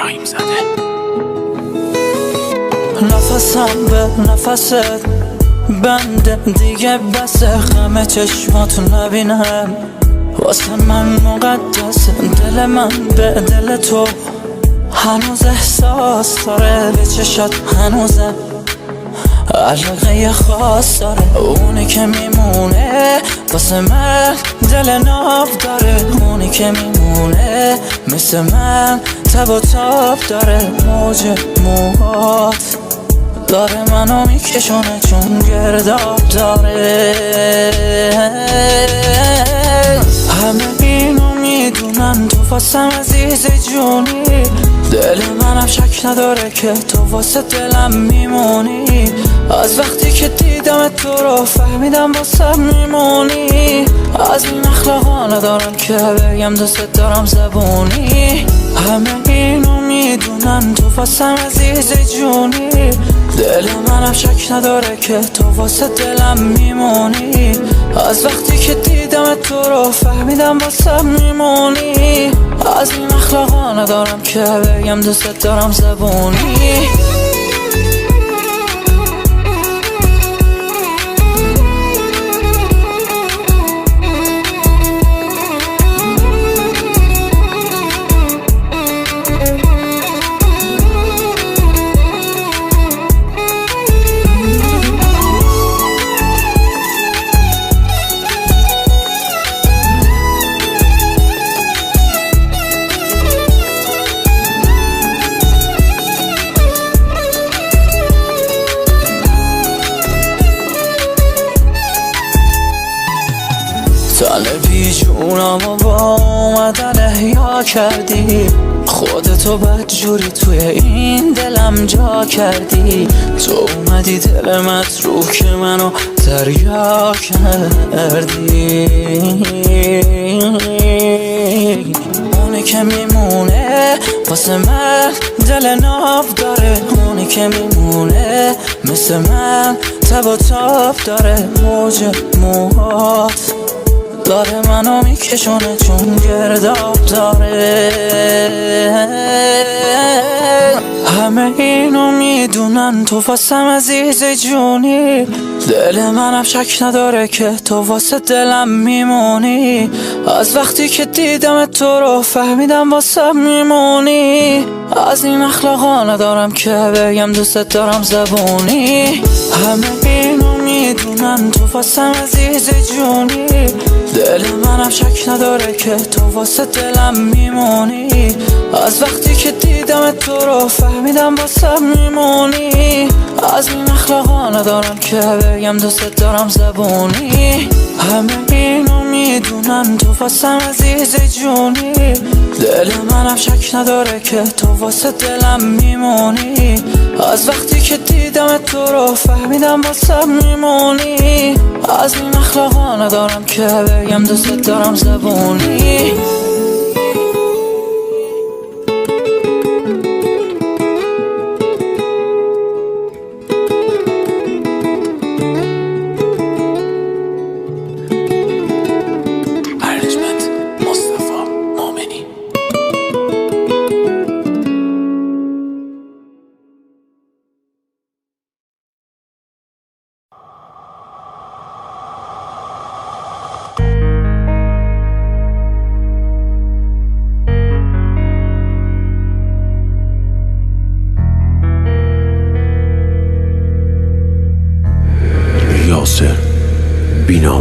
ابراهیم زده. نفسم به نفست بنده دیگه بسه، غم چشماتو نبینم واسه من مقدسه. دل من به دل تو هنوز احساس داره، به چشات هنوزم علاقه خاص داره. اونی که میمونه واسه من دل ناب داره، اونی که میمونه مثل من تب و تاب داره. موج موهات داره منو میکشونه چون گرداب داره. همه اینو میدونن تو واسم عزیز جونی، دل منم شک نداره که تو واسه دلم میمونی. از وقتی که دیدم تو رو فهمیدم واسه میمونی. از این اخلاقا ندارم که بگم دوست دارم زبونی. همه اینو میدونن تو واسم عزیز جونی، دل منم شک نداره که تو واسه دلم میمونی. از وقتی که دیدم تو رو فهمیدم واسه میمونی. از این اخلاقا ندارم که بگم دوست دارم زبونی. طالبی جونم و با اومدن احیا کردی، خودتو بدجوری توی این دلم جا کردی. تو اومدی دل متروک منو دریا کردی. اونی که میمونه واسه من دل ناب داره، اونی که میمونه مثل من تب و تاب داره. موج موهات داره منو میکشونه چون گرداب داره. همه اینو میدونن تو واسم عزیز جونی، دل منم شک نداره که تو واسه دلم میمونی. از وقتی که دیدم تو رو فهمیدم واسه میمونی. از این اخلاقا ندارم که بگم دوست دارم زبونی. همه اینو میدونن تو واسم عزیز جونی، دل منم شک نداره که تو واسه دلم میمونی. از وقتی که دیدم تو رو فهمیدم واسه میمونی. از این اخلاقا ندارم که بگم دوست دارم زبونی. همه اینو میدونن تو واسم عزیز جونی، دل منم شک نداره که تو واسه دلم میمونی. از وقتی که دیدم تو رو فهمیدم واسه میمونی. از این اخلاقا ندارم که بگم دوست دارم زبونی. بینام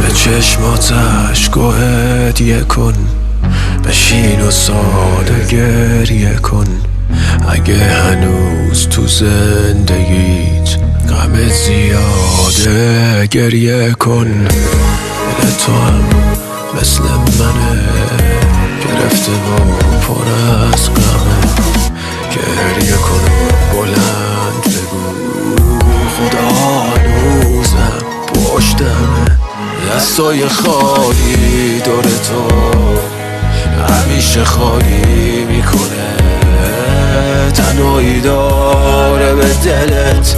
به چشمات اشکو هدیه کن، بشین و ساده گریه کن. اگه هنوز تو زندگیت غم زیاده گریه کن. دل تو هم مثل منه گرفته و پر از غمه. گریه کن بلند بگو خدا هنوزم پشتمه. دستای خالی دور تو همیشه خالی میکنه. تنهایی داره به دلت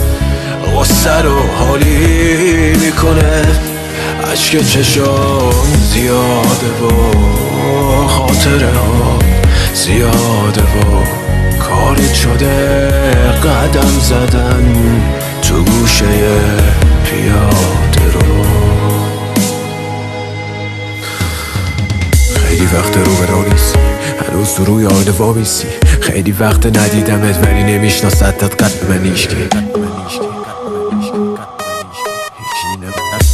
غصه رو حالی میکنه. عشق چشام زیاده و خاطره ها زیاده و کاری شده قدم زدن تو گوشه پیاده رو. خیلی وقت رو به نیستی، هنوز تو روی آینه وامیسی. خیلی وقت ندیدمت ولی نمیشناستت قلب من هیچکی.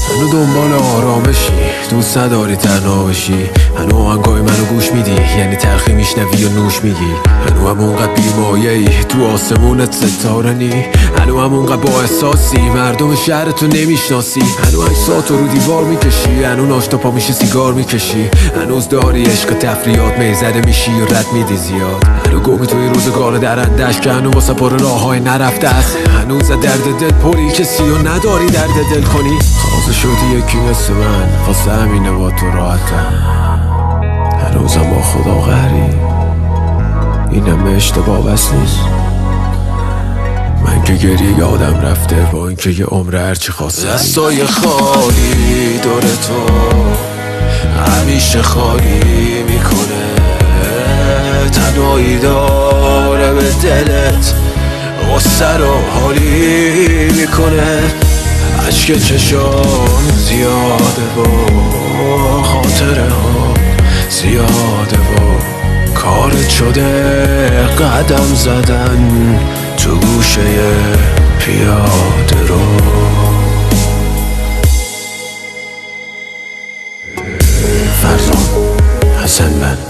هنو دنبال آرامشی، دوست نداری تنها بشی. هنو آهنگای منو گوش میدی، یعنی تلخی میشنوی و نوش میگی. هنو همونقدر بیمایه‌ای، تو آسمونت ستاره نی. هنو همونقدر با احساسی، مردم شهرتو نمیشناسی. هنو عکساتو رو دیوار میکشی، هنو ناشتا پا میشه سیگار میکشی. هنوز داری عشق تفریات میزده میشی و رد میدی زیاد. هنو گمی توی روزگار درندش که هنو واسه پر راههای نرفته است. هنوز درد دل پری کسی و نداری درد دل کنی. تازه شدی یکی مثل من، واسه همینه با تو راحتم. هنوزم با خدا قهری، اینم اشتباه بس نیست. من که گریه یادم رفته با اینکه یه عمر هرچی خواستم. دستای خالی دور تو همیشه خالی میکنه. تنهایی داره به دلت غصه رو حالی میکنه. عشق چشام زیاده و خاطره ها زیاده و کارت شده قدم زدن تو گوشه پیاده رو. فرزان حسن بند.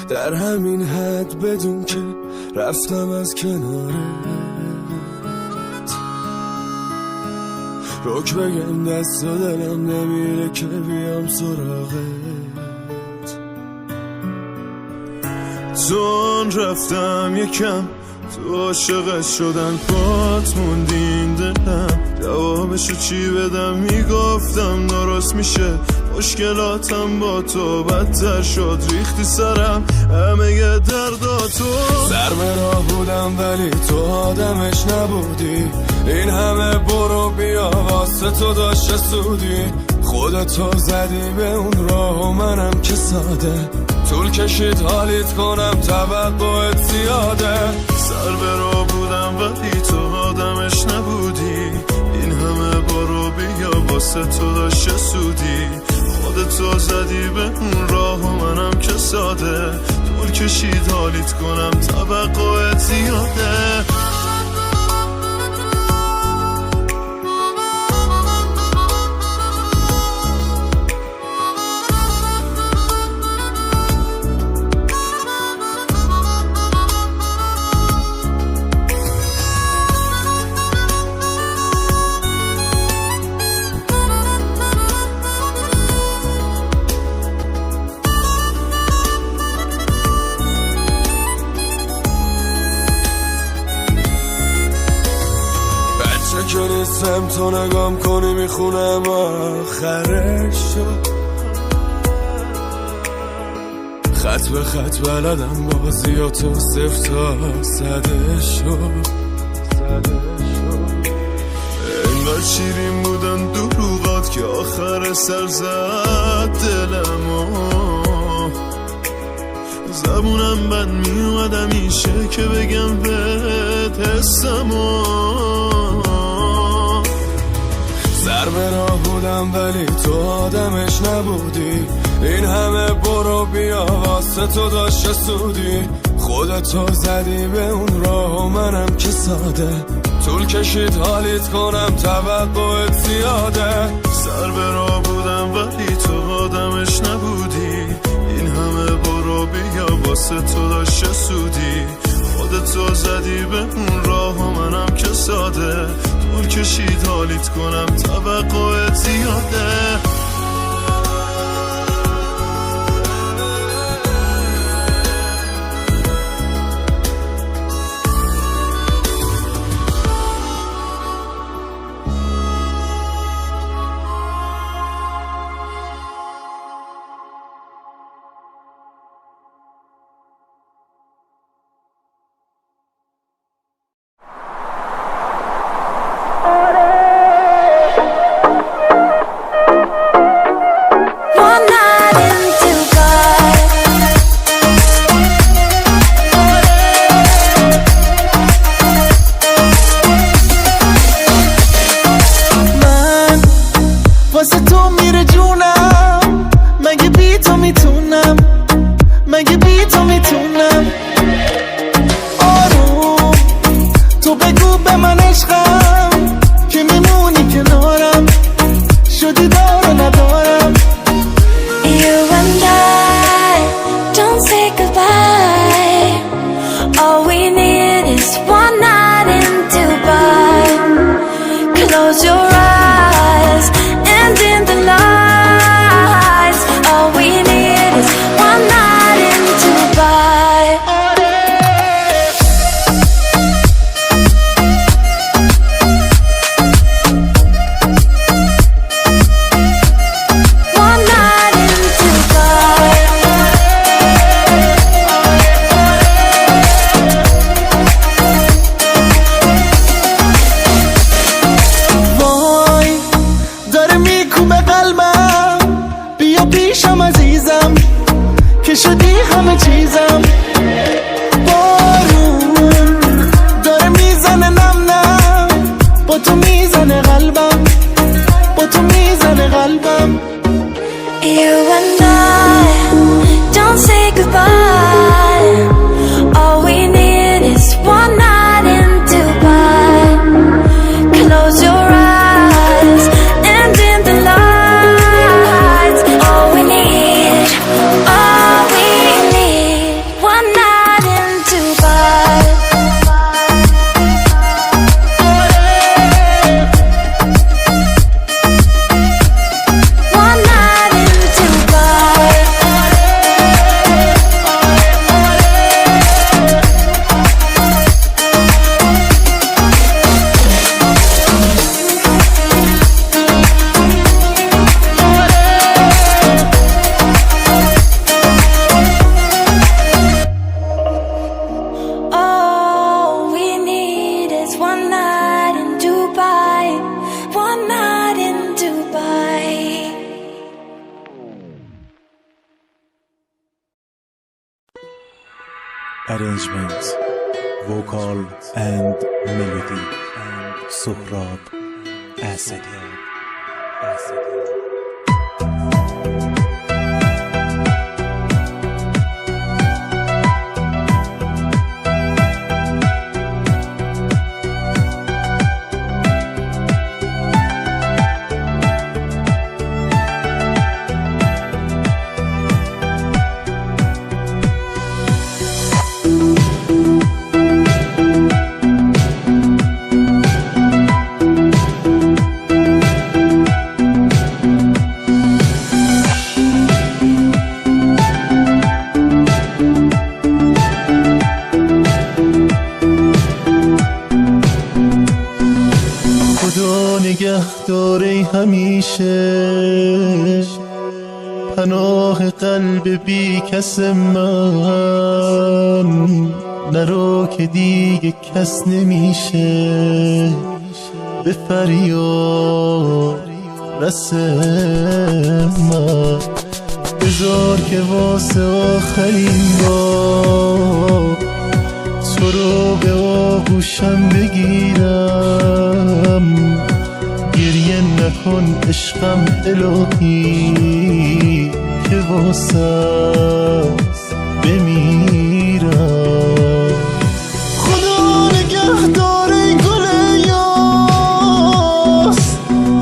در همین حد بدون که رفتم از کنارت، روک بگم دست و دلم نمیره که بیام سراغت. چون رفتم یکم تو عاشقت شدن پات موندین دلم. جوابشو چی بدم میگفتم درست میشه، مشکلاتم با تو بدتر شد. ریختی سرم همه یه درداتو. سر به راه بودم ولی تو آدمش نبودی. این همه برو بیا واسه تو داشت سودی. خودتو زدی به اون راه و منم که ساده. طول کشید حالیت کنم توقعت زیاده. سر به راه بودم ولی تو آدمش نبودی. این همه برو بیا واسه تو داشت سودی. خودتو زدی به اون راه و منم که ساده. طول کشید حالیت کنم توقعت زیاده. که نیستم تو نگام کنی میخونم آخرش شد. خط به خط بلدم بازیاتو صفر تا صده شد. انگار شیرین بودن دروغات که آخر سر زد دلمو. زبونم بد میومد همیشه که بگم بهت حسمو. سر به راه بودم ولی تو آدمش نبودی. این همه برو بیا واسه تو داشت سودی. خودتو زدی به اون راه و منم که ساده. طول کشید حالیت کنم توقعت زیاده. سر به راه بودم ولی تو آدمش نبودی. این همه برو بیا واسه تو داشت سودی. خودتو زدی به اون راه و منم که ساده. طول کشید حالیت کنم توقعت زیاده. که شدی همه چیزم. بارون داره میزنه نم نم، با تو میزنه قلبم، با تو میزنه قلبم. You and I don't say goodbye. All we need is one night in Dubai. Close your eyes and dim the lights. All we need, one night in Dubai. One night in Dubai. All we need is one night in Dubai. One night in Dubai. Arrangement, vocal and melody, Sohrab Asadi. خدا نگه داره همیشه، پناه قلب بی کس من. نرو که دیگه کس نمیشه به فریاد رس من. بذار که واسه آخرین بار تو رو به آغوشم بگیرم. گریه نکن عشقم الهی که واسه بمیرم. خدا نگه داره گل یاس،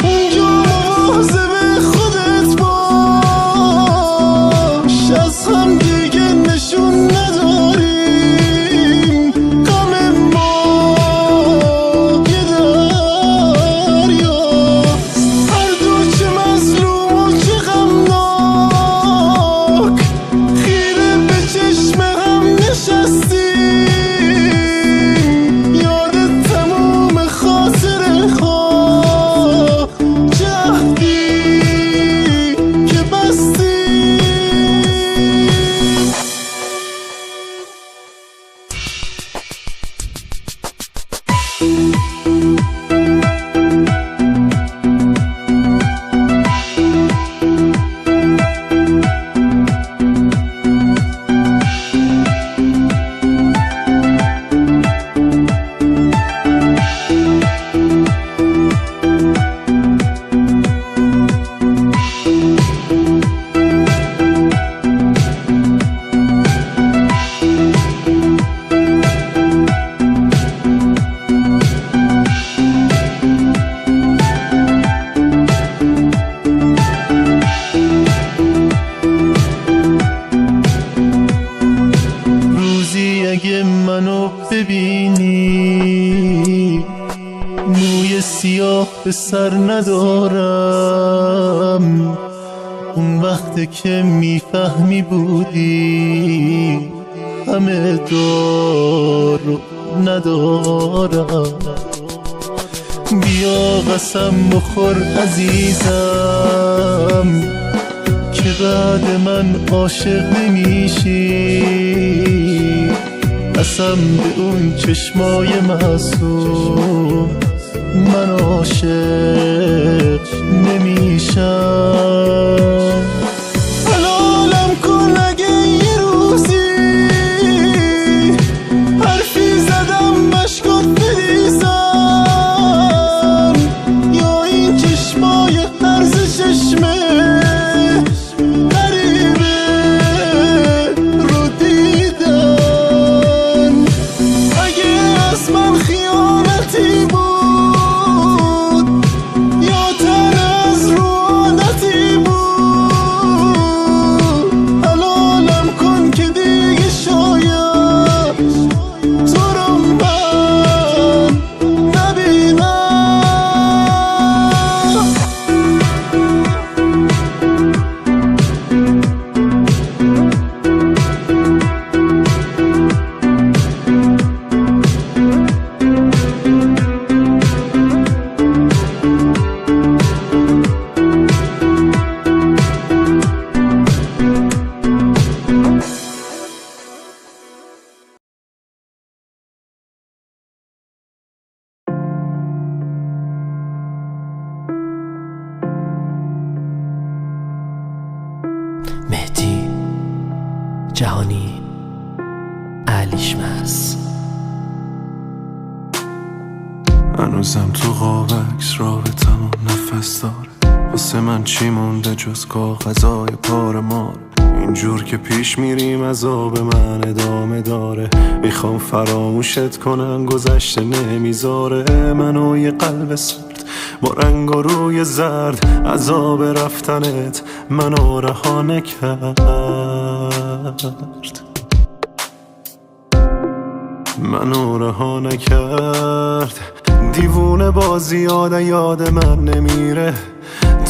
اونجا مواظب خودت باش. از هم دیگه نشون نداریم، غم ما یه دریاست. هر دو چه مظلوم و چه غمناک، خیره به چشم هم نشستیم. یاد تموم خاطره ها، چه عهدی که بستیم. روزی اگه منو ببینی، موی سیاه به سر ندارم. اون وقت که میفهمی بودی همه دارو ندارم. بیا قسم بخور عزیزم که بعد من عاشق نمیشی. قسم به اون چشمای معصوم من عاشق نمیشم. حلالم کن اگه جهانی علیشمس. هنوزم تو قاب عکس رابطمون نفس داره، واسه من چی مونده جز کاغذای پار مار؟ اینجور که پیش میریم عذاب من ادامه داره، میخوام فراموشت کنم گذشته نمیذاره. منو یه قلب سرد با رنگ و روی زرد، عذاب رفتنت منو رها نکرد، منو رها نکرد. دیوونه بازی یاد من نمیره،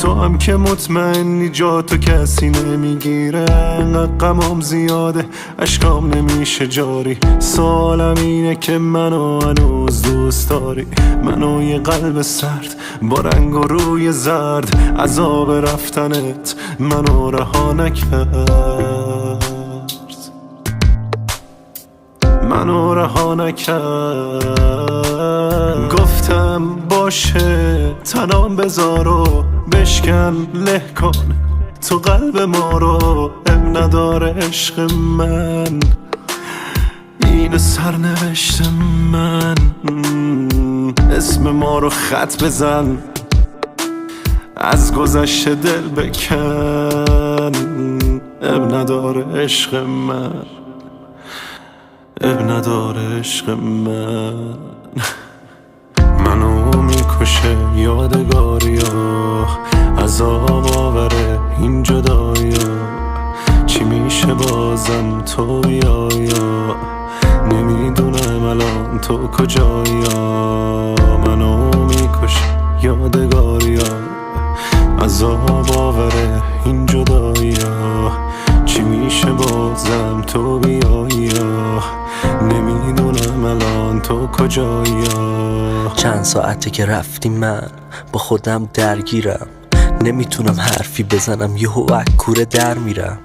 تو هم که مطمئنی جا تو کسی نمیگیره. انقدر غمام زیاده اشکام نمیشه جاری، سوالم اینه که منو هنوز دوست داری؟ منو یه قلب سرد با رنگ و روی زرد، عذاب رفتنت منو رها نکرد، منو رها نکرد. گفتم باشه تنام بذار و بشکن له کن تو قلب ما رو، اب نداره عشق من این سرنوشت من. اسم ما رو خط بزن، از گذشته دل بکن، اب نداره عشق من، اب نداره عشق من. منو میکشه یادگاریا، عذاب آوره این جدایا. چی میشه بازم تو بیایا، نمیدونم الان تو کجایا. منو میکشه یادگاریا، عذاب آوره این جدایا. چی میشه بازم تو بیایا، نمیدونم الان تو کجایا. چند ساعته که رفتی من با خودم درگیرم، نمیتونم حرفی بزنم یهو کوره در میرم.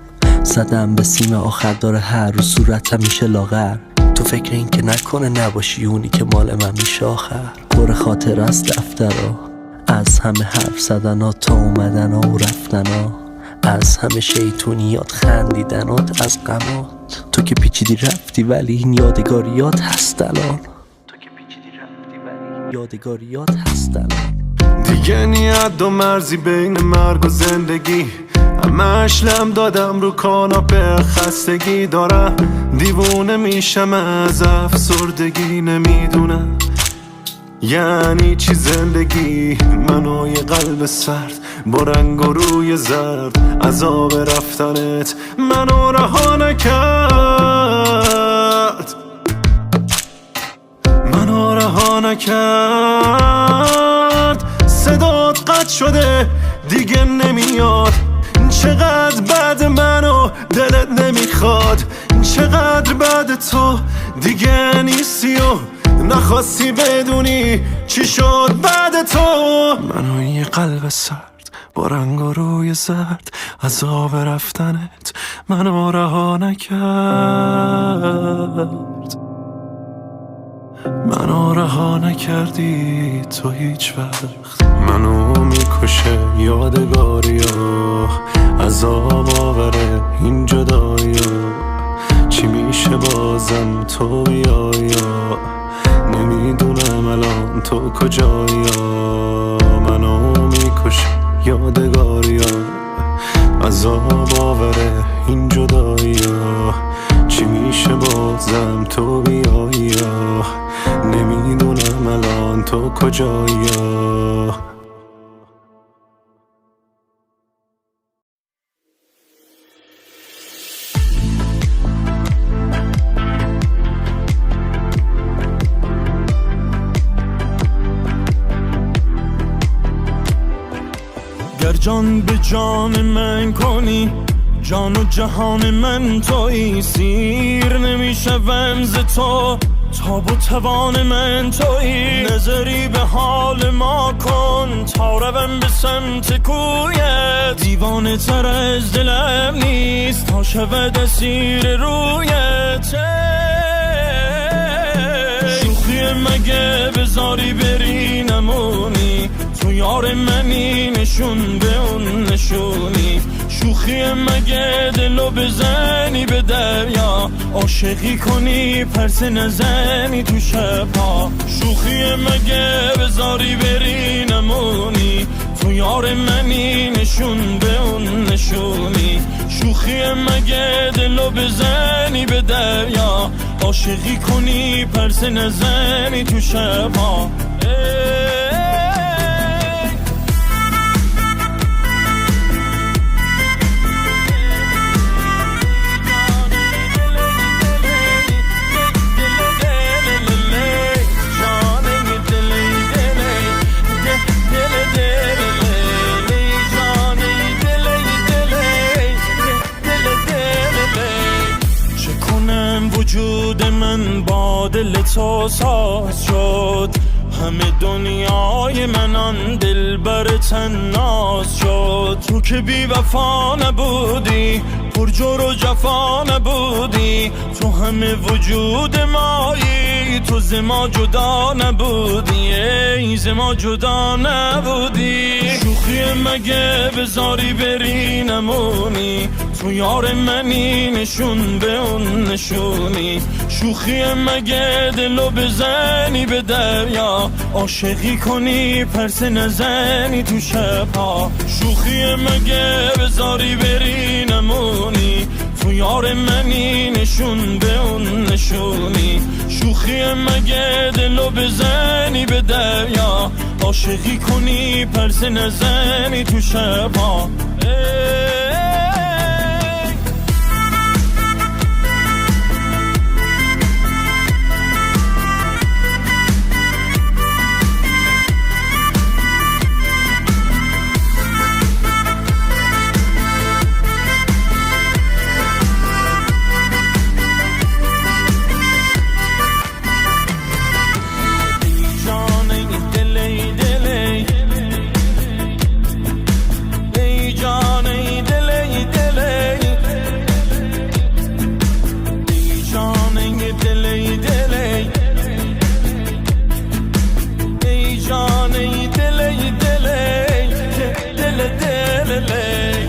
زدم به سیم آخر داره هر روز صورتم میشه لاغر، تو فکر این که نکنه نباشی اونی که مال من میشه آخر. پر خاطر از دفترها، از همه حرف زدنها تا اومدنها و رفتنها، از همه شیطونیات خندیدنات از غمات. تو که پیچیدی رفتی ولی این یادگاریات هست الان، تو که پیچیدی رفتی ولی این یادگاریات هست الان. دیگه نیت و مرزی بین مرگ و زندگی، همش لم دادم رو کاناپه، خستگی دارم دیوونه میشم از افسردگی. نمیدونم یعنی چی زندگی، منو یه قلب سرد با رنگ و روی زرد، عذاب رفتنت منو رها نکرد، منو رها نکرد. صدات قطع شده دیگه نمیاد، چقدر بعد منو دلت نمیخواد، چقدر بعد تو دیگه نیستی و نخواستی بدونی چی شد بعد تو. منو یه قلب سرد با رنگ و روی زرد، عذاب رفتنت منو رها نکرد، منو رها نکردی تو هیچ وقت. منو میکشه یادگاریا، عذاب آوره این جدایا. چی میشه بازم تو بیایا، نمیدونم الان تو کجایا. منو میکشه یادگاریا، عذاب آوره این جدایا. چی میشه بازم تو بیایا، نمیدونم الان تو کجایا. گر جان به جان من کنی، جان و جهان من تویی. سیر نمیشوم ز تو، تاب و توان من تویی. نظری به حال ما کن تا روم به سمت کویت. دیوانه تر از دلم نیست تا شود اسیر رویت. شوخی مگه بذاری بری نمونی، تو یار منی نشون به اون نشونی. شوخی مگه دلو بزنی به دریا، عاشقی کنی پرسه نزنی تو شبها. شوخی مگه بذاری بری نمونی، تو یار منی نشون به اون نشونی. شوخی مگه دلو بزنی به دریا، عاشقی کنی پرسه نزنی تو شبها. وجود من با دل تو ساز شد، همه دنیای من آن دلبر تناز شد. تو که بی وفا نبودی، پر جور و جفا نبودی، تو همه وجود مایی، تو ز ما جدا نبودی، ای ز ما جدا نبودی. شوخی مگه بذاری بری نمونی، تو یار منی نشون به اون نشونی. شوخی مگه دلو بزنی به دریا، عاشقی کنی پرسه نزنی تو شبها. شوخی مگه بذاری بری نمونی، تو یار منی نشون به اون نشونی. شوخی مگه دلو بزنی به دریا، عاشقی کنی پرسه نزنی تو شبها.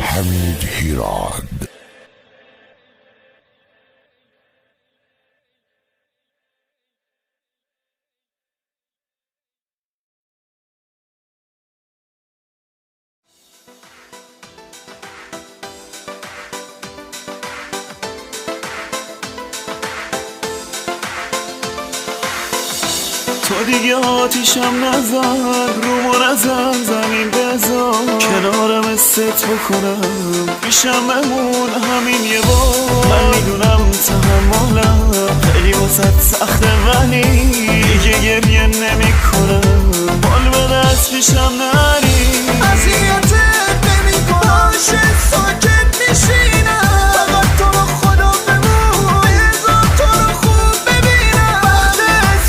حمید هیراد. تو دیگه آتیشم نزن، رومو نزن، زمین بزن، کنارم ست بکنم، پیشم بمون همین یه بار. من میدونم تحملم خیلی واسط سخته، ولی دیگه گریه نمی کنم. بال به دست پیشم نری، اذیتت نمی‌کنم، ساکت میشینم، فقط تو رو خدا بمون، بذار تو رو خوب ببینم. وقت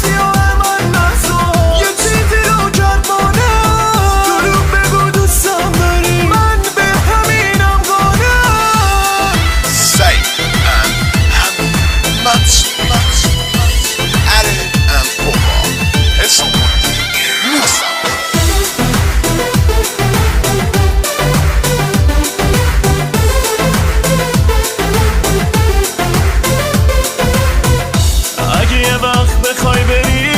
سیاه من نزار، یه چیزی رو جرمانم، دروغ بگو دوستم داری، من به همینم قانم. Say I'm much Allen and Bobba. It's awesome. اگه یه وقت بخوای بری،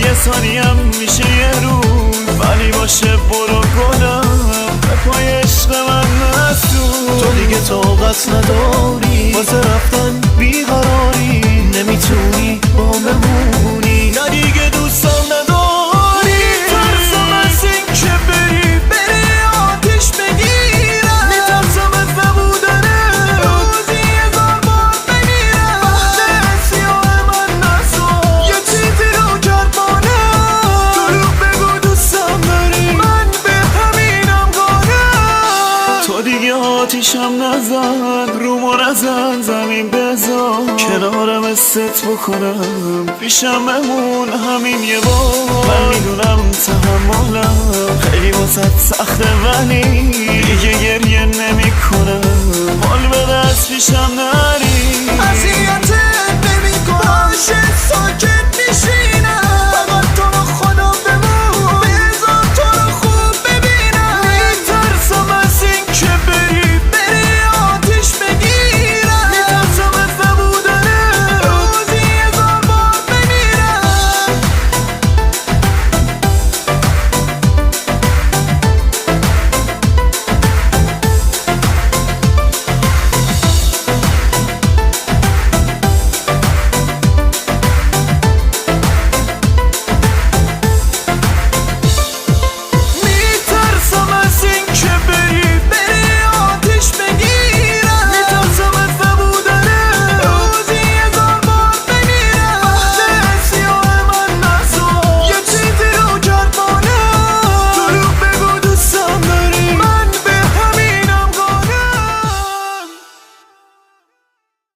یه ثانیم میشه یه روز، ولی باشه برو گلم، به پای عشق من نسون. تو دیگه طاقت نداری واسه رفتن، بیقراری، نمیتونی با بمونی، نه دیگه دوستم نداری. ترسم از این که بری آتیش بگیرم، میترسم از نبودنه، روزی یه بار بگیرم. وقت سیاه من نزار، یه چیزی رو جرمانم، دروغ بگو دوستم داری، من به همینم قانم. تو دیگه آتیشم نزن، رومو نزن، زمین بزن، کنارم ست بکنم، پیشم بمون همین یه بار. من میدونم تحملم خیلی واسط سخته، ولی دیگه گریه نمی کنم. بال به دست پیشم